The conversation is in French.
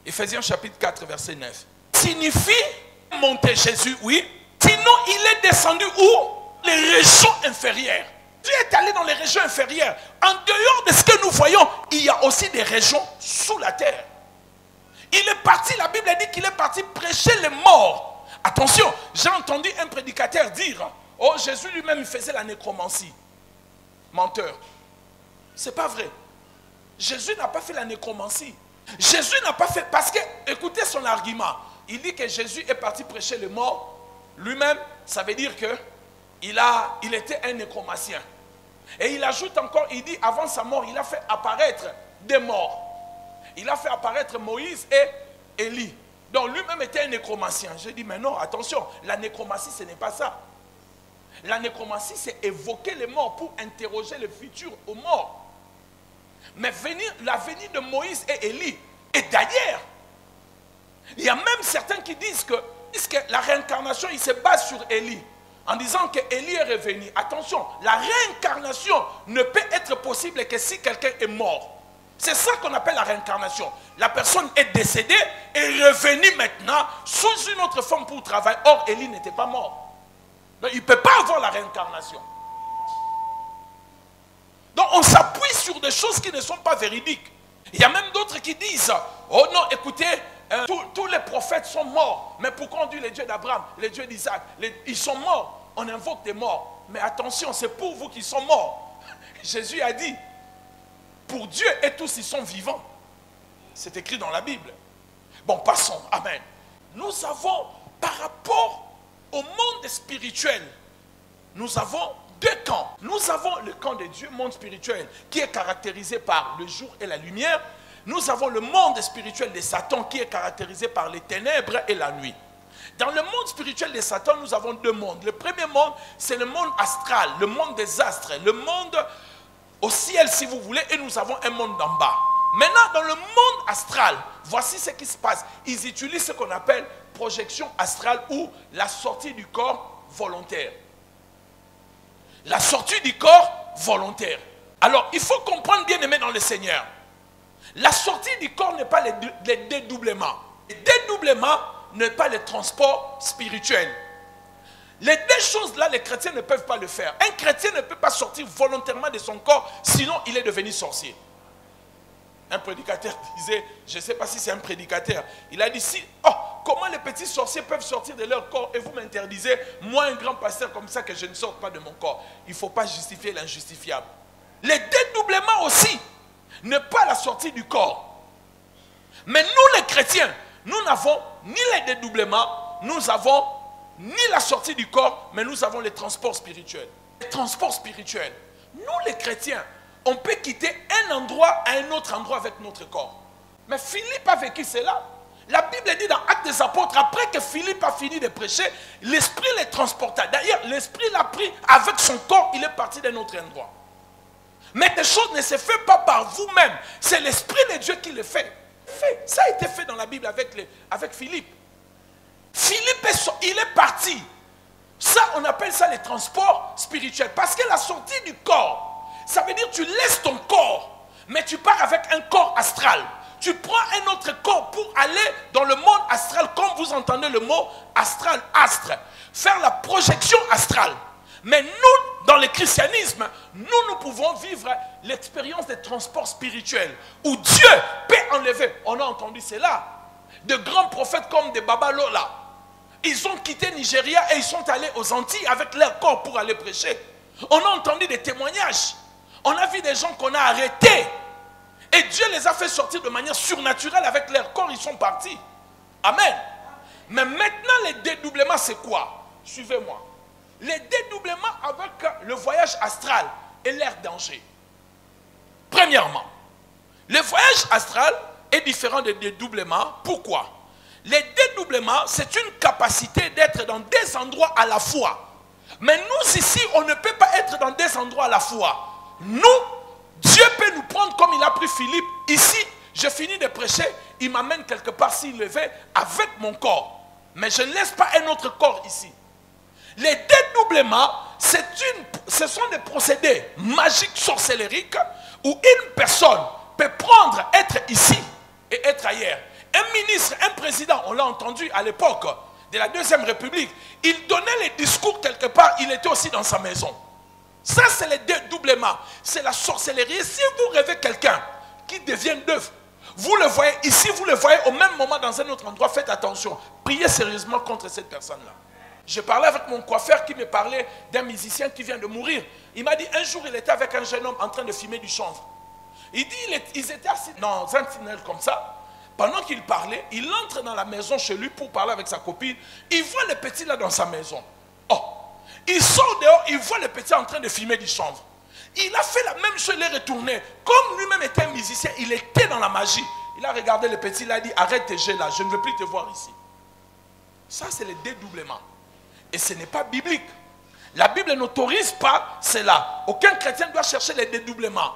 Éphésiens chapitre 4, verset 9. Signifie monter Jésus, oui. Sinon, il est descendu où? Les régions inférieures. Dieu est allé dans les régions inférieures. En dehors de ce que nous voyons, il y a aussi des régions sous la terre. Il est parti, la Bible dit qu'il est parti prêcher les morts. Attention, j'ai entendu un prédicateur dire, oh, Jésus lui-même faisait la nécromancie. Menteur. C'est pas vrai. Jésus n'a pas fait la nécromancie. Jésus n'a pas fait, parce que, écoutez son argument. Il dit que Jésus est parti prêcher les morts. Lui-même, ça veut dire que il était un nécromancien. Et il ajoute encore, il dit, avant sa mort, il a fait apparaître des morts. Il a fait apparaître Moïse et Élie. Donc lui-même était un nécromancien. J'ai dit, mais non, attention, la nécromancie, ce n'est pas ça. La nécromancie, c'est évoquer les morts pour interroger le futur aux morts. Mais la venue de Moïse et Élie. Et d'ailleurs, il y a même certains qui disent que la réincarnation, il se base sur Élie. En disant que Élie est revenu. Attention, la réincarnation ne peut être possible que si quelqu'un est mort. C'est ça qu'on appelle la réincarnation. La personne est décédée et est revenue maintenant sous une autre forme pour travailler. Or, Élie n'était pas mort. Donc, il ne peut pas avoir la réincarnation. Donc, on s'appuie sur des choses qui ne sont pas véridiques. Il y a même d'autres qui disent, oh non, écoutez, tous les prophètes sont morts. Mais pourquoi on dit les dieux d'Abraham, les dieux d'Isaac, ils sont morts? On invoque des morts. Mais attention, c'est pour vous qui sont morts. Jésus a dit, pour Dieu et tous ils sont vivants. C'est écrit dans la Bible. Bon, passons. Amen. Nous avons, par rapport au monde spirituel, nous avons deux camps. Nous avons le camp de Dieu, monde spirituel, qui est caractérisé par le jour et la lumière. Nous avons le monde spirituel de Satan, qui est caractérisé par les ténèbres et la nuit. Dans le monde spirituel de Satan, nous avons deux mondes. Le premier monde, c'est le monde astral, le monde des astres, le monde au ciel, si vous voulez, et nous avons un monde d'en bas. Maintenant, dans le monde astral, voici ce qui se passe. Ils utilisent ce qu'on appelle projection astrale ou la sortie du corps volontaire. La sortie du corps volontaire. Alors, il faut comprendre, bien aimé dans le Seigneur, la sortie du corps n'est pas le dédoublement. Le dédoublement n'est pas le transport spirituel. Les deux choses-là, les chrétiens ne peuvent pas le faire. Un chrétien ne peut pas sortir volontairement de son corps, sinon il est devenu sorcier. Un prédicateur disait, je ne sais pas si c'est un prédicateur, il a dit, comment les petits sorciers peuvent sortir de leur corps et vous m'interdisez, moi un grand pasteur comme ça, que je ne sorte pas de mon corps. Il ne faut pas justifier l'injustifiable. Les dédoublements aussi n'est pas la sortie du corps. Mais nous les chrétiens, nous n'avons ni les dédoublements, nous avons ni la sortie du corps, mais nous avons les transports spirituels. Les transports spirituels. Nous les chrétiens, on peut quitter un endroit à un autre endroit avec notre corps. Mais Philippe a vécu cela. La Bible dit dans Actes des Apôtres, après que Philippe a fini de prêcher, l'Esprit les transporta. D'ailleurs, l'Esprit l'a pris avec son corps, il est parti d'un autre endroit. Mais des choses ne se font pas par vous-même. C'est l'Esprit de Dieu qui le fait. Ça a été fait dans la Bible avec Philippe. Philippe, il est parti. Ça, on appelle ça les transports spirituels. Parce que la sortie du corps, ça veut dire que tu laisses ton corps, mais tu pars avec un corps astral. Tu prends un autre corps pour aller dans le monde astral, comme vous entendez le mot astral, astre. Faire la projection astrale. Mais nous, dans le christianisme, nous pouvons vivre l'expérience des transports spirituels où Dieu peut enlever. On a entendu cela. De grands prophètes comme des Babalola. Ils ont quitté Nigeria et ils sont allés aux Antilles avec leur corps pour aller prêcher. On a entendu des témoignages. On a vu des gens qu'on a arrêtés. Et Dieu les a fait sortir de manière surnaturelle avec leur corps. Ils sont partis. Amen. Mais maintenant, les dédoublements, c'est quoi? Suivez-moi. Les dédoublements avec le voyage astral et l'air danger. Premièrement, le voyage astral est différent des dédoublements. Pourquoi? Les dédoublements, c'est une capacité d'être dans des endroits à la fois. Mais nous ici, on ne peut pas être dans des endroits à la fois. Nous, Dieu peut nous prendre comme il a pris Philippe. Ici, je finis de prêcher, il m'amène quelque part s'il le veut avec mon corps. Mais je ne laisse pas un autre corps ici. Les dédoublements, ce sont des procédés magiques, sorcellériques, où une personne peut prendre, être ici et être ailleurs. Un ministre, un président, on l'a entendu à l'époque de la Deuxième République, il donnait les discours quelque part, il était aussi dans sa maison. Ça, c'est le dédoublement. C'est la sorcellerie. Et si vous rêvez quelqu'un qui devient d'œuvre, vous le voyez ici, vous le voyez au même moment dans un autre endroit, faites attention. Priez sérieusement contre cette personne-là. Je parlais avec mon coiffeur qui me parlait d'un musicien qui vient de mourir. Il m'a dit, un jour, il était avec un jeune homme en train de fumer du chanvre. Il dit, ils étaient assis dans un tunnel comme ça. Pendant qu'il parlait, il entre dans la maison chez lui pour parler avec sa copine. Il voit le petit là dans sa maison. Oh, il sort dehors, il voit le petit en train de fumer du chanvre. Il a fait la même chose, il est retourné. Comme lui-même était un musicien, il était dans la magie. Il a regardé le petit, il a dit, arrête tes jeux là, je ne veux plus te voir ici. Ça, c'est le dédoublement. Et ce n'est pas biblique. La Bible n'autorise pas cela. Aucun chrétien doit chercher le dédoublement.